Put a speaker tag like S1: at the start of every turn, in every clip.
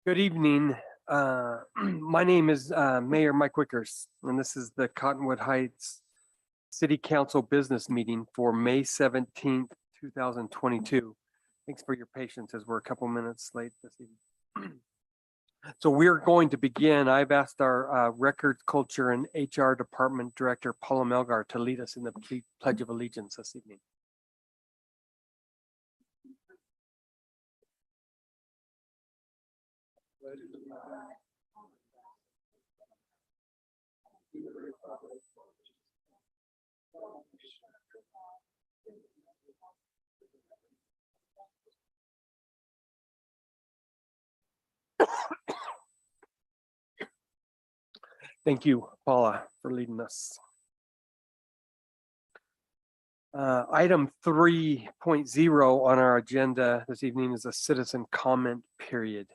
S1: Good evening. My name is Mayor Mike Wickers, and this is the Cottonwood Heights City Council Business Meeting for May 17th, 2022. Thanks for your patience as we're a couple minutes late this evening. So we're going to begin. I've asked our Records, Culture, and HR Department Director, Paula Melgar, to lead us in the Pledge of Allegiance this evening. Thank you, Paula, for leading us. Item 3.0 on our agenda this evening is a citizen comment period.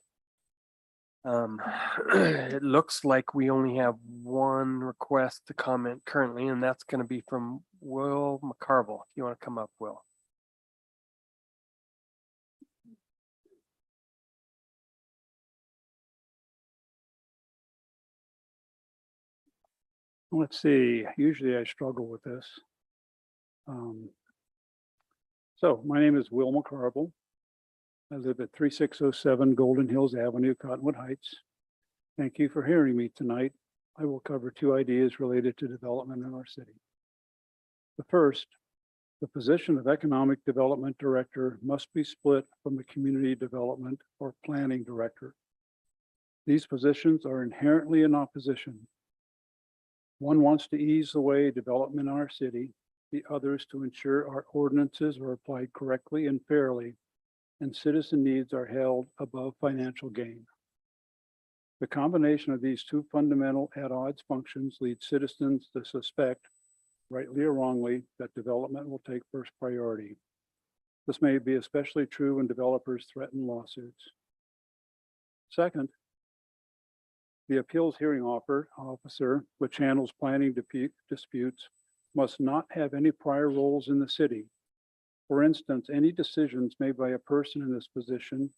S1: It looks like we only have one request to comment currently, and that's going to be from Will McCarville. If you want to come up, Will.
S2: Let's see, usually I struggle with this. So my name is Will McCarville. I live at 3607 Golden Hills Avenue, Cottonwood Heights. Thank you for hearing me tonight. I will cover two ideas related to development in our city. The first, the position of Economic Development Director must be split from the Community Development or Planning Director. These positions are inherently in opposition. One wants to ease the way development in our city, the other is to ensure our ordinances are applied correctly and fairly, and citizen needs are held above financial gain. The combination of these two fundamental at odds functions leads citizens to suspect, rightly or wrongly, that development will take first priority. This may be especially true when developers threaten lawsuits. Second, the appeals hearing officer, which handles planning disputes, must not have any prior roles in the city. For instance, any decisions made by a person in this position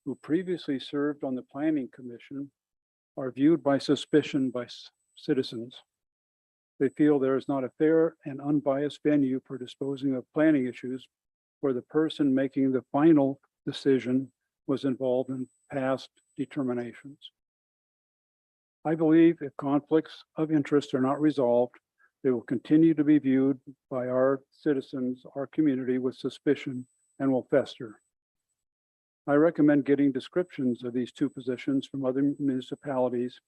S2: who previously served on the Planning Commission are viewed by suspicion by citizens. They feel there is not a fair and unbiased venue for disposing of planning issues where the person making the final decision was involved in past determinations. I believe if conflicts of interest are not resolved, they will continue to be viewed by our citizens, our community, with suspicion and will fester. I recommend getting descriptions of these two positions from other municipalities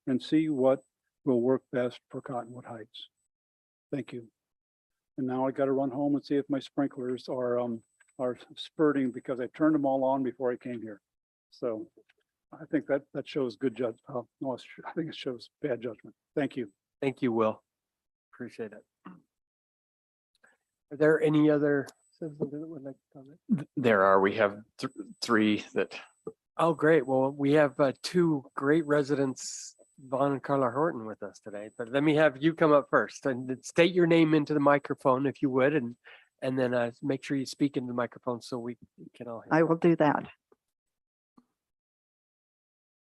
S2: and see what will work best for Cottonwood Heights. Thank you. And now I got to run home and see if my sprinklers are spurting because I turned them all on before I came here. So I think that shows good judgment. No, I think it shows bad judgment. Thank you.
S1: Thank you, Will. Appreciate it. Are there any other citizens that would like to comment?
S3: There are. We have three that.
S1: Oh, great. Well, we have two great residents, Vaughn and Carla Horton, with us today. But let me have you come up first and state your name into the microphone, if you would, and then make sure you speak into the microphone so we can all hear.
S4: I will do that.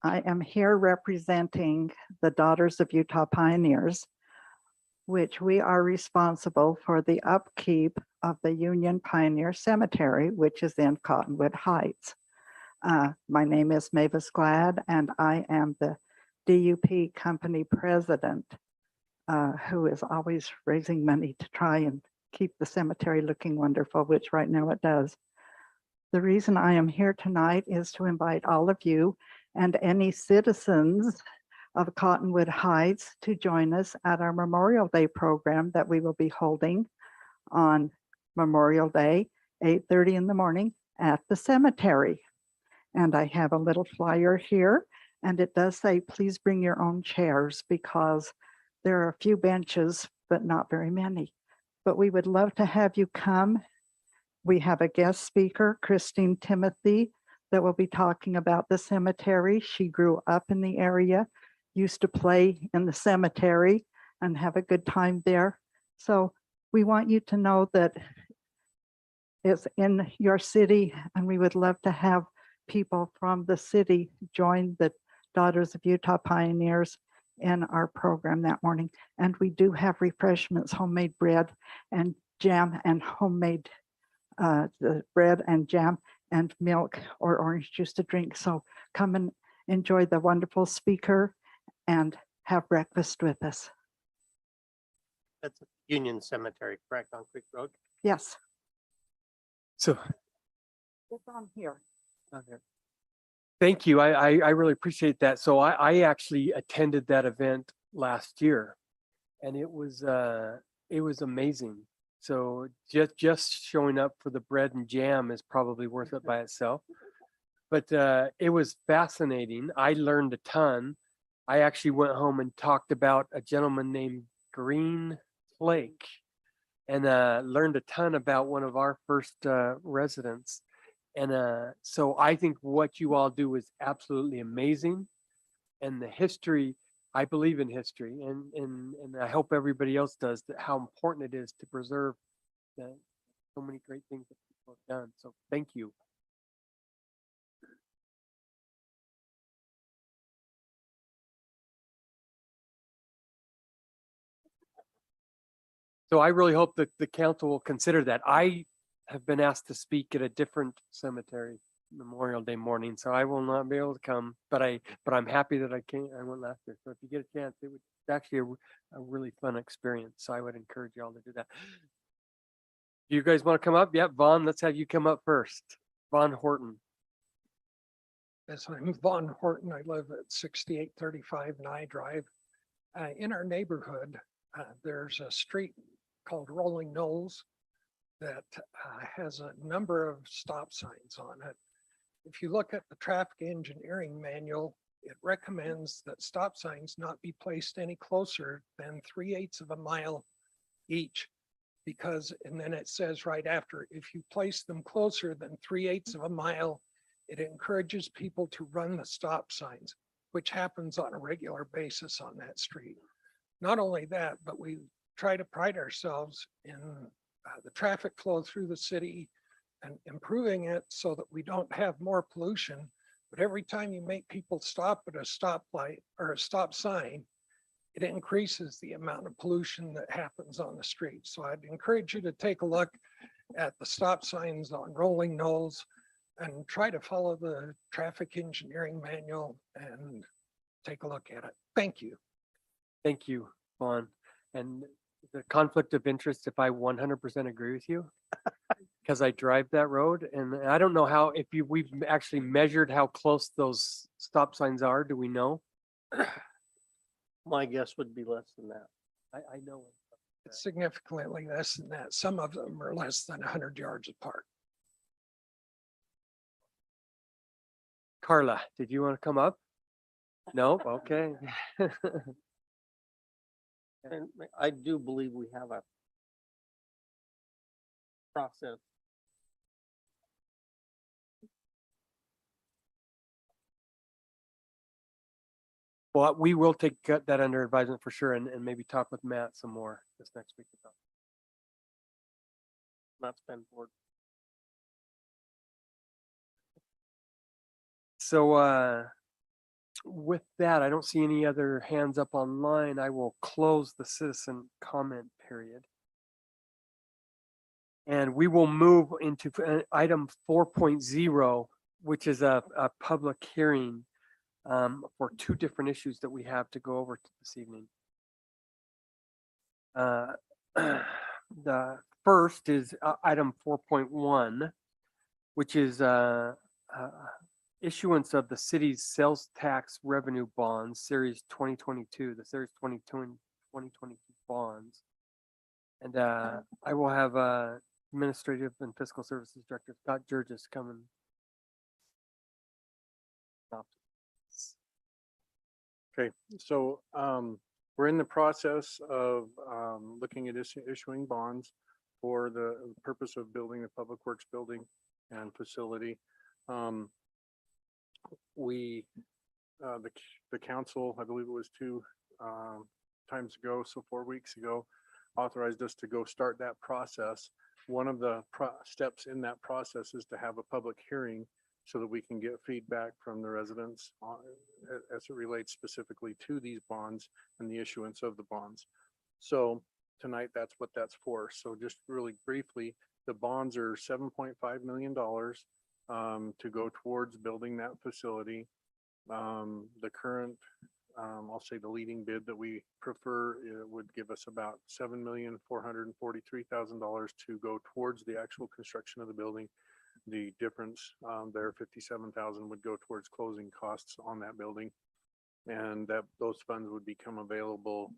S4: I am here representing the Daughters of Utah Pioneers, which we are responsible for the upkeep of the Union Pioneer Cemetery, which is in Cottonwood Heights. My name is Mavis Glad, and I am the DUP company president, who is always raising money to try and keep the cemetery looking wonderful, which right now it does. The reason I am here tonight is to invite all of you and any citizens of Cottonwood Heights to join us at our Memorial Day program that we will be holding on Memorial Day, 8:30 in the morning at the cemetery. And I have a little flyer here, and it does say, please bring your own chairs, because there are a few benches, but not very many. But we would love to have you come. We have a guest speaker, Christine Timothy, that will be talking about the cemetery. She grew up in the area, used to play in the cemetery and have a good time there. So we want you to know that it's in your city, and we would love to have people from the city joined the Daughters of Utah Pioneers in our program that morning. And we do have refreshments, homemade bread and jam and homemade the bread and jam and milk or orange juice to drink. So come and enjoy the wonderful speaker and have breakfast with us.
S5: That's Union Cemetery, correct, on Creek Road?
S4: Yes,
S1: So,
S4: it's on here.
S1: okay. Thank you. I really appreciate that. So I actually attended that event last year and it was amazing. So just showing up for the bread and jam is probably worth it by itself. But it was fascinating. I learned a ton. I actually went home and talked about a gentleman named Green Flake and learned a ton about one of our first residents. And so I think what you all do is absolutely amazing. And the history, I believe in history, and I hope everybody else does, that how important it is to preserve so many great things that people have done. So thank you. So I really hope that the council will consider that. I have been asked to speak at a different cemetery Memorial Day morning, so I will not be able to come, but I'm happy that I went last year. So if you get a chance, it's actually a really fun experience. So I would encourage you all to do that. You guys want to come up? Yep, Vaughn, let's have you come up first. Vaughn Horton.
S6: Yes, I'm Vaughn Horton. I live at 6835 Nye Drive. In our neighborhood, there's a street called Rolling Knolls that has a number of stop signs on it. If you look at the traffic engineering manual, it recommends that stop signs not be placed any closer than 3/8 of a mile each. Because, and then it says right after, if you place them closer than 3/8 of a mile, it encourages people to run the stop signs, which happens on a regular basis on that street. Not only that, but we try to pride ourselves in the traffic flow through the city and improving it so that we don't have more pollution. But every time you make people stop at a stoplight or a stop sign, it increases the amount of pollution that happens on the street. So I'd encourage you to take a look at the stop signs on Rolling Knolls and try to follow the traffic engineering manual and take a look at it. Thank you.
S1: Thank you, Vaughn. And the conflict of interest, if I 100% agree with you, because I drive that road and I don't know how, if we've actually measured how close those stop signs are, do we know?
S5: My guess would be less than that.
S1: I know.
S6: It's significantly less than that. Some of them are less than 100 yards apart.
S1: Carla, did you want to come up? No? Okay.
S5: And I do believe we have a process.
S1: Well, we will take that under advisement for sure and maybe talk with Matt some more this next week about.
S5: Not spend board.
S1: So with that, I don't see any other hands up online. I will close the citizen comment period. And we will move into item 4.0, which is a public hearing for two different issues that we have to go over this evening. The first is item 4.1, which is issuance of the city's sales tax revenue bonds, series 2022, the series 2022 bonds. And I will have Administrative and Fiscal Services Director Scott Jurgis come and
S7: Okay, so we're in the process of looking at issuing bonds for the purpose of building the Public Works building and facility. The council, I believe it was 2 times ago, so 4 weeks ago, authorized us to go start that process. One of the steps in that process is to have a public hearing so that we can get feedback from the residents as it relates specifically to these bonds and the issuance of the bonds. So tonight, that's what that's for. So just really briefly, the bonds are $7.5 million to go towards building that facility. The current, I'll say the leading bid that we prefer would give us about $7,443,000 to go towards the actual construction of the building. The difference there, 57,000, would go towards closing costs on that building, and that those funds would become available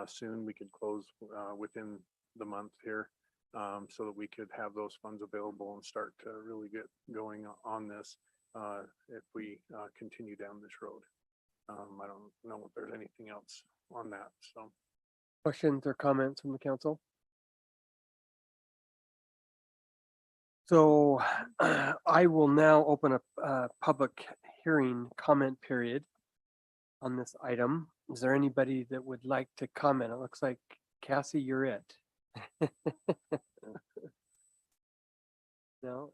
S7: soon. We could close within the month here, so that we could have those funds available and start to really get going on this if we continue down this road. I don't know if there's anything else on that. So
S1: Questions or comments from the council? So I will now open a public hearing comment period on this item. Is there anybody that would like to comment? It looks like Cassie, you're it. No,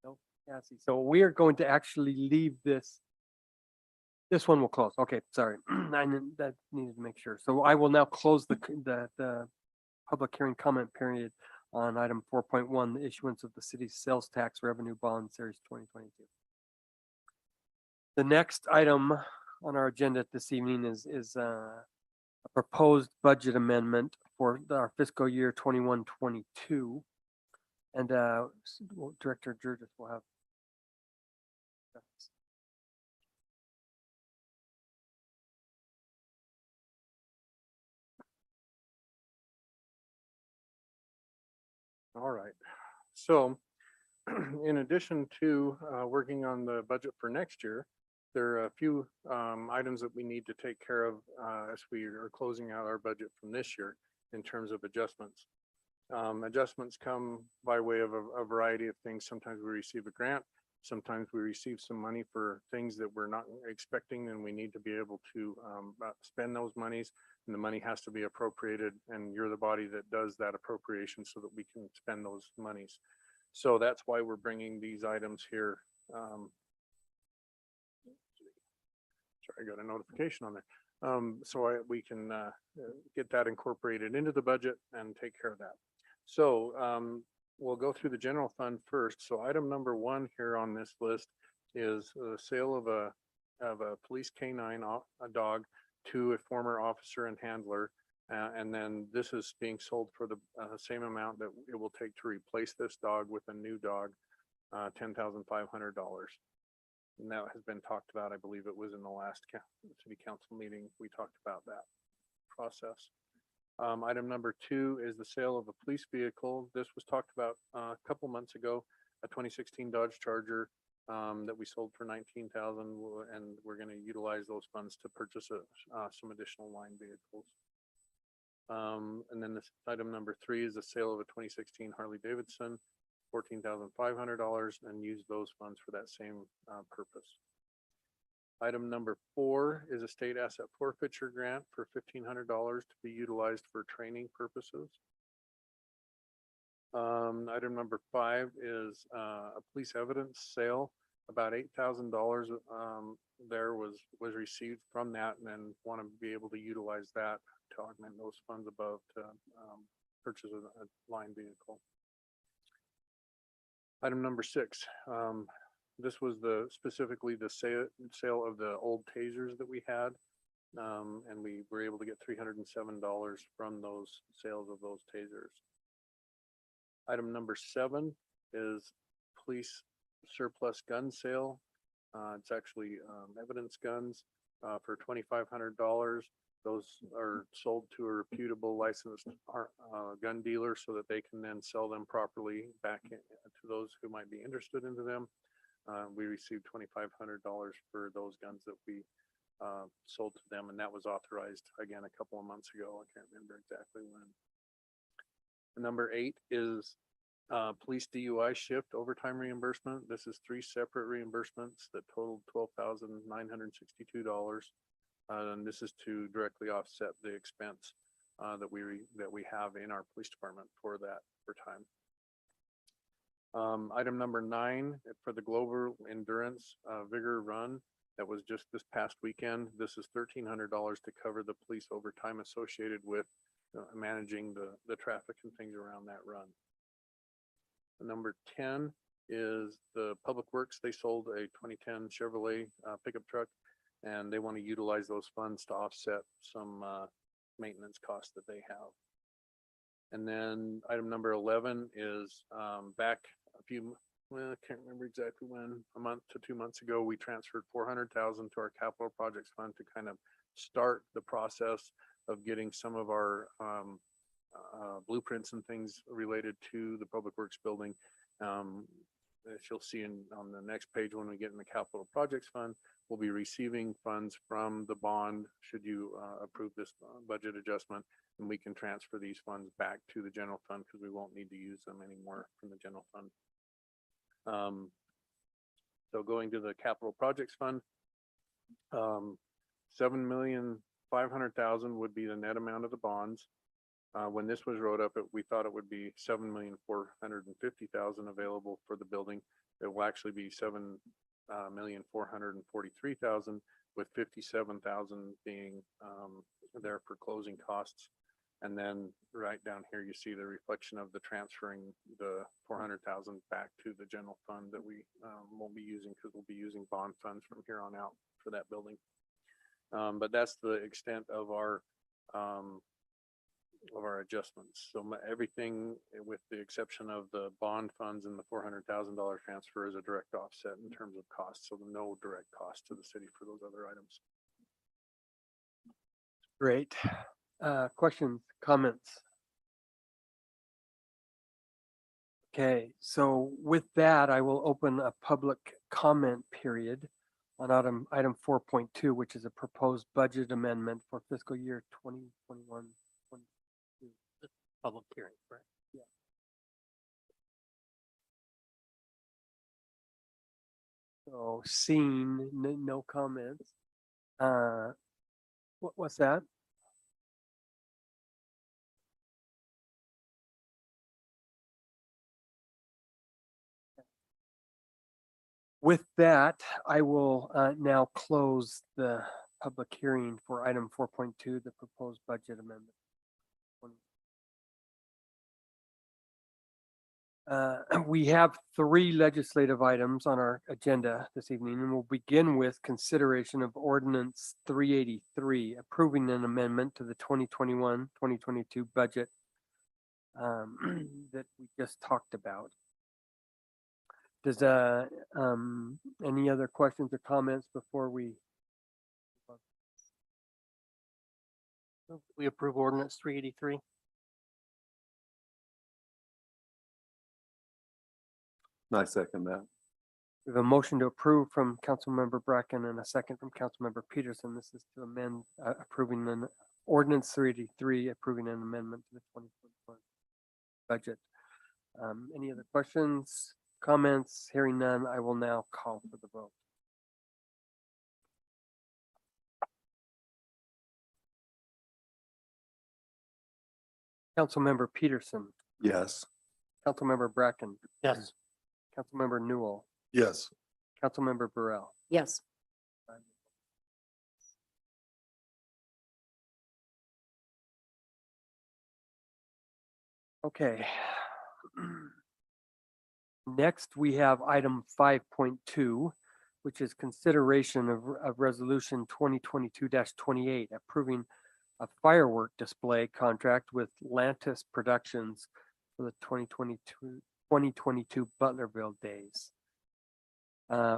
S1: no, Cassie. So we are going to actually leave this. This one will close. Okay, sorry. That needed to make sure. So I will now close the public hearing comment period on item 4.1, the issuance of the city's sales tax revenue bond series 2022. The next item on our agenda this evening is a proposed budget amendment for our fiscal year 21-22. And Director Jurgis will have.
S7: all right. So in addition to working on the budget for next year, there are a few items that we need to take care of as we are closing out our budget from this year in terms of adjustments. Adjustments come by way of a variety of things. Sometimes we receive a grant. Sometimes we receive some money for things that we're not expecting, and we need to be able to spend those monies, and the money has to be appropriated, and you're the body that does that appropriation so that we can spend those monies. So that's why we're bringing these items here. Sorry, I got a notification on there. So we can get that incorporated into the budget and take care of that. So we'll go through the general fund first. So item number 1 here on this list is the sale of a police canine, a dog, to a former officer and handler. And then this is being sold for the same amount that it will take to replace this dog with a new dog, $10,500. And that has been talked about. I believe it was in the last city council meeting. We talked about that process. Item number 2 is the sale of a police vehicle. This was talked about a couple months ago, a 2016 Dodge Charger that we sold for $19,000, and we're going to utilize those funds to purchase some additional line vehicles. And then this item number 3 is the sale of a 2016 Harley Davidson, $14,500, and use those funds for that same purpose. Item number 4 is a state asset forfeiture grant for $1,500 to be utilized for training purposes. Item number 5 is a police evidence sale. About $8,000 there was received from that, and then want to be able to utilize that to augment those funds above to purchase a line vehicle. Item number 6. This was specifically the sale of the old tasers that we had, and we were able to get $307 from those sales of those tasers. Item number 7 is police surplus gun sale. It's actually evidence guns for $2,500. Those are sold to a reputable licensed gun dealer so that they can then sell them properly back to those who might be interested into them. We received $2,500 for those guns that we sold to them, and that was authorized again a couple of months ago. I can't remember exactly when. Number 8 is police DUI shift overtime reimbursement. This is 3 separate reimbursements that totaled $12,962. And this is to directly offset the expense that we have in our police department for that overtime. Item number 9 for the Global Endurance Vigor Run that was just this past weekend. This is $1,300 to cover the police overtime associated with managing the traffic and things around that run. Number 10 is the Public Works. They sold a 2010 Chevrolet pickup truck, and they want to utilize those funds to offset some maintenance costs that they have. And then item number 11 is back a few, well, I can't remember exactly when, a month to 2 months ago, we transferred 400,000 to our capital projects fund to kind of start the process of getting some of our blueprints and things related to the Public Works building. As you'll see on the next page, when we get in the capital projects fund, we'll be receiving funds from the bond should you approve this budget adjustment, and we can transfer these funds back to the general fund because we won't need to use them anymore from the general fund. So going to the capital projects fund, 7,500,000 would be the net amount of the bonds. When this was wrote up, we thought it would be 7,450,000 available for the building. It will actually be 7,443,000, with 57,000 being there for closing costs. And then right down here, you see the reflection of the transferring the 400,000 back to the general fund that we won't be using, because we'll be using bond funds from here on out for that building. But that's the extent of our adjustments. So everything, with the exception of the bond funds and the $400,000 transfer, is a direct offset in terms of costs. So no direct cost to the city for those other items.
S1: Great. Questions, comments? Okay, so with that, I will open a public comment period on item 4.2, which is a proposed budget amendment for fiscal year 2021.
S5: Public hearing, right?
S1: So seeing no comments. What's that? With that, I will now close the public hearing for item 4.2, the proposed budget amendment. We have 3 legislative items on our agenda this evening, and we'll begin with consideration of ordinance 383, approving an amendment to the 2021-2022 budget that we just talked about. Does any other questions or comments before we?
S5: We approve ordinance 383.
S8: I second that.
S1: We have a motion to approve from Councilmember Bracken and a second from Councilmember Peterson. This is to amend approving an ordinance 383, approving an amendment to the 2021 budget. Any other questions, comments? Hearing none, I will now call for the vote. Councilmember Peterson,
S8: Yes.
S1: Councilmember Bracken,
S5: Yes.
S1: Councilmember Newell,
S8: Yes.
S1: Councilmember Burrell.
S9: Yes.
S1: Okay. Next, we have item 5.2, which is consideration of resolution 2022-28, approving a firework display contract with Lantis Productions for the 2022 Butlerville Days.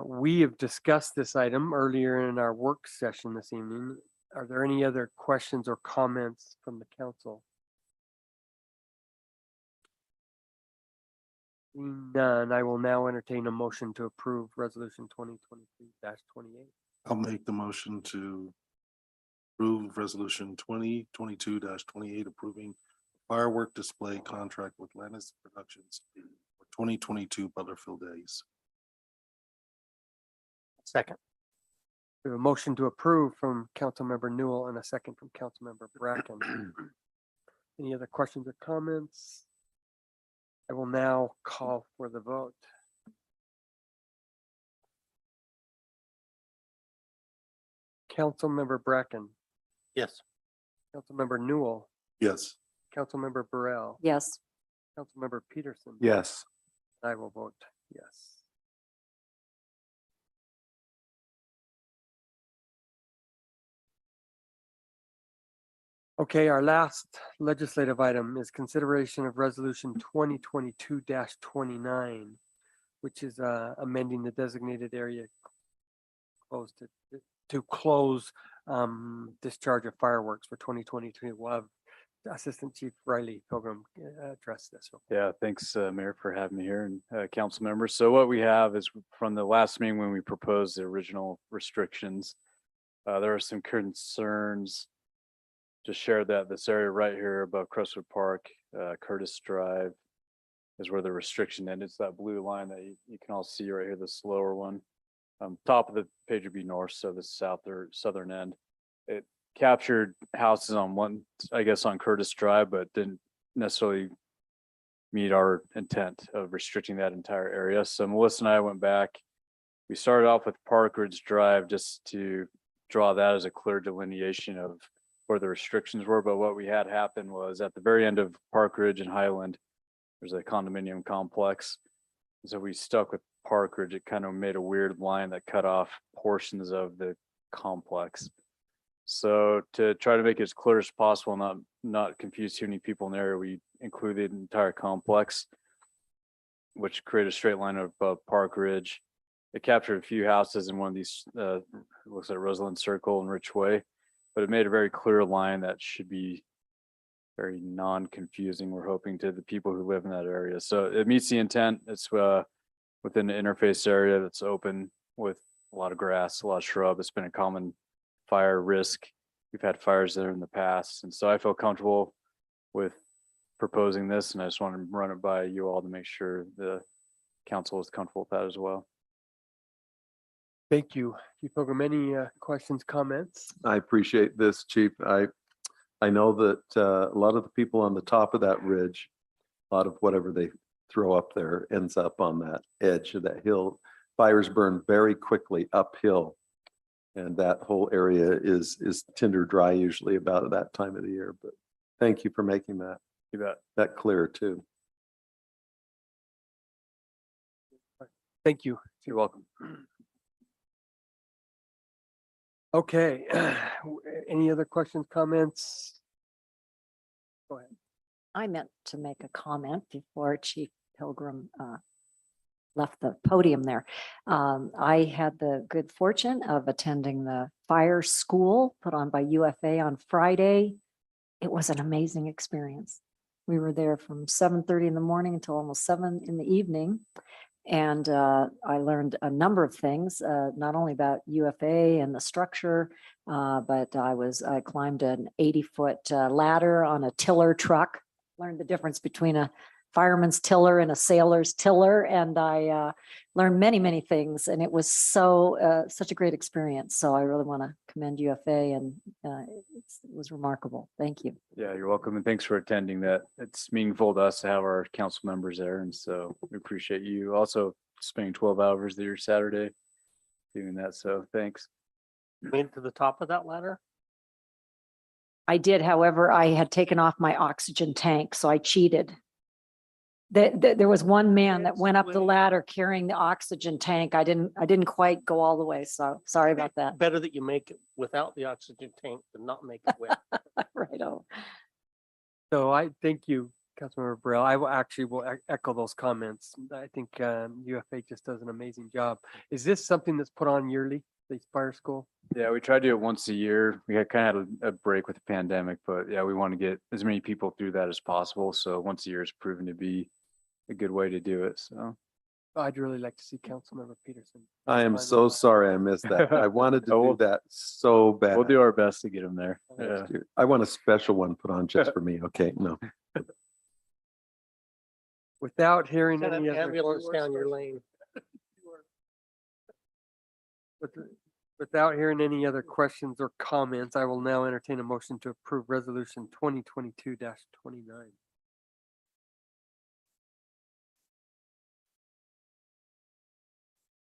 S1: We have discussed this item earlier in our work session this evening. Are there any other questions or comments from the council? Seeing none, I will now entertain a motion to approve resolution 2022-28.
S8: I'll make the motion to approve resolution 2022-28, approving firework display contract with Lantis Productions for 2022 Butlerfield Days.
S5: Second.
S1: We have a motion to approve from Councilmember Newell and a second from Councilmember Bracken. Any other questions or comments? I will now call for the vote. Councilmember Bracken,
S5: Yes.
S1: Councilmember Newell,
S8: Yes.
S1: Councilmember Burrell,
S9: Yes.
S1: Councilmember Peterson.
S8: Yes.
S1: I will vote yes. Okay, our last legislative item is consideration of resolution 2022-29, which is amending the designated area closed to close discharge of fireworks for 2023. We'll have Assistant Chief Riley Pilgrim address this.
S3: Yeah, thanks, Mayor, for having me here and council members. So what we have is from the last meeting when we proposed the original restrictions, there are some concerns. Just share that this area right here above Crestwood Park, Curtis Drive is where the restriction ends. It's that blue line that you can all see right here, the slower one. Top of the page would be north, so the south or southern end. It captured houses on one, I guess, on Curtis Drive, but didn't necessarily meet our intent of restricting that entire area. So Melissa and I went back. We started off with Park Ridge Drive just to draw that as a clear delineation of where the restrictions were. But what we had happen was at the very end of Park Ridge and Highland, there's a condominium complex. So we stuck with Park Ridge. It kind of made a weird line that cut off portions of the complex. So to try to make it as clear as possible, not confuse too many people in the area, we included the entire complex, which created a straight line of Park Ridge. It captured a few houses in one of these, looks like Roseland Circle and Rich Way, but it made a very clear line that should be very non-confusing, we're hoping, to the people who live in that area. So it meets the intent. It's within the interface area that's open with a lot of grass, a lot of shrub. It's been a common fire risk. We've had fires there in the past. And so I feel comfortable with proposing this, and I just want to run it by you all to make sure the council is comfortable with that as well.
S1: Thank you. Chief Pilgrim, any questions, comments?
S10: I appreciate this, Chief. I know that a lot of the people on the top of that ridge, a lot of whatever they throw up there ends up on that edge of that hill. Fires burn very quickly uphill, and that whole area is tinder dry usually about that time of the year. But thank you for making
S3: You bet.
S10: that clear too.
S1: Thank you.
S3: You're welcome.
S1: Okay, any other questions, comments? Go ahead.
S9: I meant to make a comment before Chief Pilgrim left the podium there. I had the good fortune of attending the fire school put on by UFA on Friday. It was an amazing experience. We were there from 7:30 in the morning until almost 7 in the evening. And I learned a number of things, not only about UFA and the structure, but I climbed an 80-foot ladder on a tiller truck, learned the difference between a fireman's tiller and a sailor's tiller. And I learned many, many things. And it was such a great experience. So I really want to commend UFA, and it was remarkable. Thank you.
S3: Yeah, you're welcome. And thanks for attending that. It's meaningful to us to have our council members there. And so we appreciate you also spending 12 hours there Saturday doing that. So thanks.
S5: Made it to the top of that ladder?
S9: I did, however, I had taken off my oxygen tank, so I cheated. There was one man that went up the ladder carrying the oxygen tank. I didn't quite go all the way, so sorry about that.
S5: Better that you make it without the oxygen tank than not make it with.
S9: Right. Oh,
S1: So I thank you, Councilmember Burrell. I will echo those comments. I think UFA just does an amazing job. Is this something that's put on yearly, the fire school?
S3: Yeah, we try to do it once a year. We had kind of had a break with the pandemic, but yeah, we want to get as many people through that as possible. So once a year is proven to be a good way to do it. So
S1: I'd really like to see Councilmember Peterson.
S10: I am so sorry I missed that. I wanted to
S3: Oh,
S10: do that so bad.
S3: we'll do our best to get them there. Yeah.
S10: Next year. I want a special one put on just for me. Okay, no.
S1: Without hearing
S5: Send an
S1: any other.
S5: ambulance down your lane.
S1: Without hearing any other questions or comments, I will now entertain a motion to approve resolution 2022-29.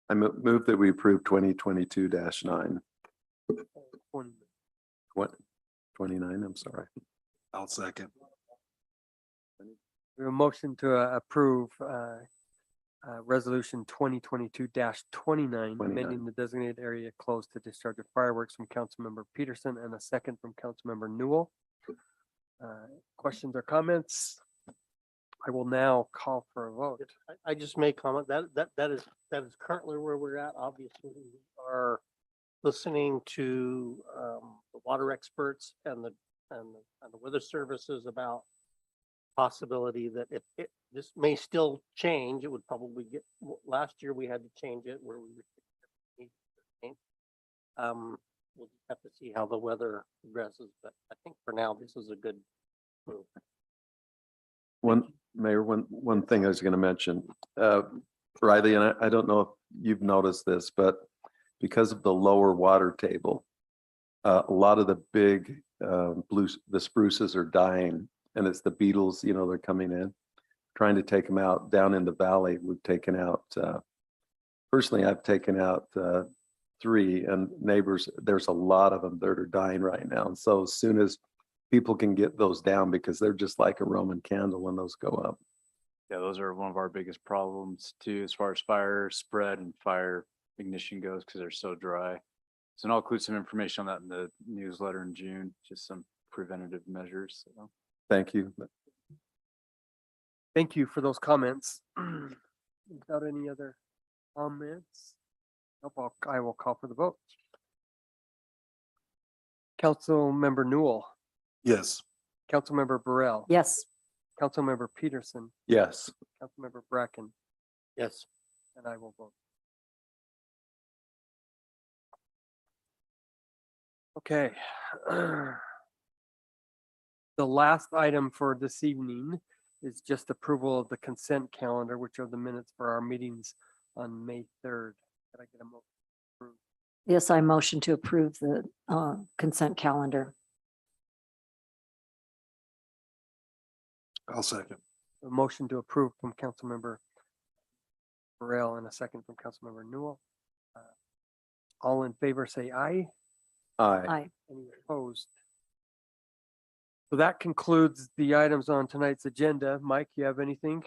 S10: I move that we approve 2022-9.
S1: 20.
S10: What? 29, I'm sorry.
S8: I'll second.
S1: We have a motion to approve resolution 2022-29, amending the designated area closed to discharge of fireworks from Councilmember Peterson and a second from Councilmember Newell. Questions or comments? I will now call for a vote.
S5: I just make comment that is currently where we're at. Obviously, we are listening to the water experts and the weather services about possibility that if this may still change, it would probably get, last year we had to change it where we were. We'll just have to see how the weather progresses, but I think for now, this is a good move.
S10: One thing I was going to mention, Riley, and I don't know if you've noticed this, but because of the lower water table, a lot of the big the spruces are dying, and it's the beetles, they're coming in, trying to take them out. Down in the valley, we've taken out, personally, I've taken out 3, and neighbors, there's a lot of them that are dying right now. And so as soon as people can get those down, because they're just like a Roman candle when those go up.
S3: Yeah, those are one of our biggest problems too, as far as fire spread and fire ignition goes, because they're so dry. So I'll include some information on that in the newsletter in June, just some preventative measures. So.
S10: Thank you.
S1: Thank you for those comments. Without any other comments, I will call for the vote. Councilmember Newell,
S8: Yes.
S1: Councilmember Burrell,
S9: Yes,
S1: Councilmember Peterson,
S10: Yes.
S1: Councilmember Bracken,
S5: Yes.
S1: and I will vote. Okay. The last item for this evening is just approval of the consent calendar, which are the minutes for our meetings on May 3rd. Can I get a motion?
S9: yes, I motion to approve the consent calendar.
S8: I'll second.
S1: A motion to approve from Councilmember Burrell and a second from Councilmember Newell. All in favor, say aye.
S10: Aye.
S9: Aye.
S1: Any opposed? So that concludes the items on tonight's agenda. Mike, you have anything?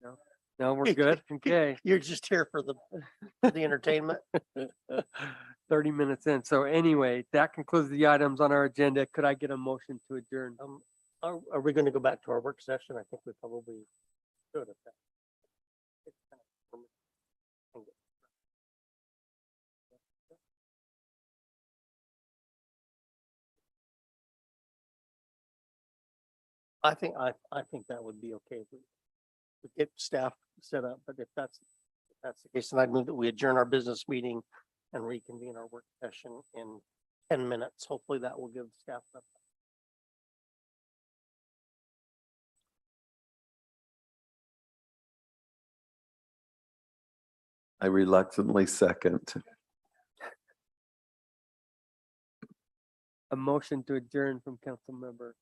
S1: No, no, we're good. Okay.
S5: You're just here for the entertainment.
S1: 30 minutes in. So anyway, that concludes the items on our agenda. Could I get a motion to adjourn?
S5: Are we going to go back to our work session? I think we probably should. If that- it's kind of- I think that would be okay if we get staff set up, but if that's the case, then I'd move that we adjourn our business meeting and reconvene our work session in 10 minutes. Hopefully that will give staff enough.
S10: I reluctantly second.
S1: A motion to adjourn from Councilmember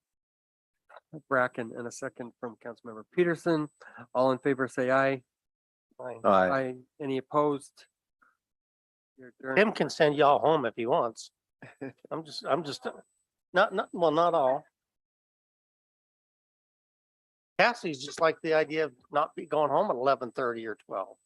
S1: Bracken and a second from Councilmember Peterson. All in favor, say aye.
S5: Fine.
S10: Aye.
S1: Any opposed? You're adjourned.
S5: Tim can send y'all home if he wants. I'm just, not all. Cassie's just like the idea of not be going home at 11:30 or 12.